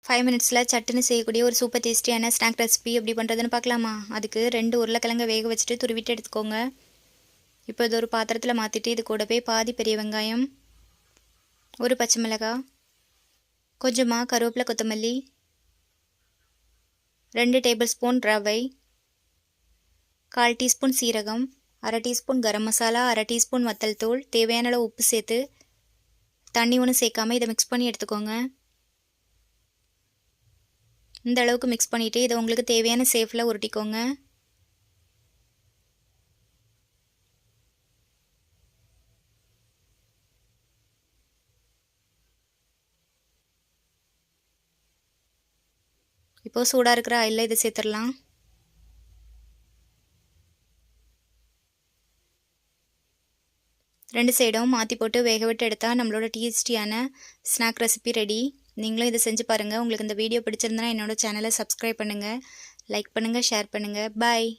5 மினிட்ஸில் சட்டுன்னு செய்யக்கூடிய ஒரு சூப்பர் டேஸ்டியான ஸ்நாக் ரெசிபி எப்படி பண்ணுறதுன்னு பார்க்கலாமா? அதுக்கு 2 உருளைக்கிழங்க வேக வச்சுட்டு துருவிட்டு எடுத்துக்கோங்க. இப்போ இது ஒரு பாத்திரத்தில் மாற்றிட்டு இது கூடவே பாதி பெரிய வெங்காயம், ஒரு பச்சை மிளகாய், கொஞ்சமாக கருவேப்பிலை கொத்தமல்லி, 2 டேபிள் ஸ்பூன் ரவை, 1/4 டீஸ்பூன் சீரகம், 1/2 டீஸ்பூன் கரம் மசாலா, 1/2 டீஸ்பூன் வத்தல் தூள், தேவையான அளவு உப்பு சேர்த்து தண்ணி ஒன்றும் சேர்க்காமல் இதை மிக்ஸ் பண்ணி எடுத்துக்கோங்க. இந்த அளவுக்கு மிக்ஸ் பண்ணிவிட்டு இதை உங்களுக்கு தேவையான ஷேப்பில் உருட்டிக்கோங்க. இப்போது சூடாக இருக்கிற ஆயிலில் இதை சேர்த்துடலாம். ரெண்டு சைடும் மாற்றி போட்டு வேக விட்டு எடுத்தால் நம்மளோட டேஸ்டியான ஸ்நாக் ரெசிபி ரெடி. நீங்களும் இதை செஞ்சு பாருங்கள். உங்களுக்கு இந்த வீடியோ பிடிச்சிருந்தனா என்னோட சேனலை சப்ஸ்கிரைப் பண்ணுங்கள், லைக் பண்ணுங்கள், ஷேர் பண்ணுங்கள். பாய்.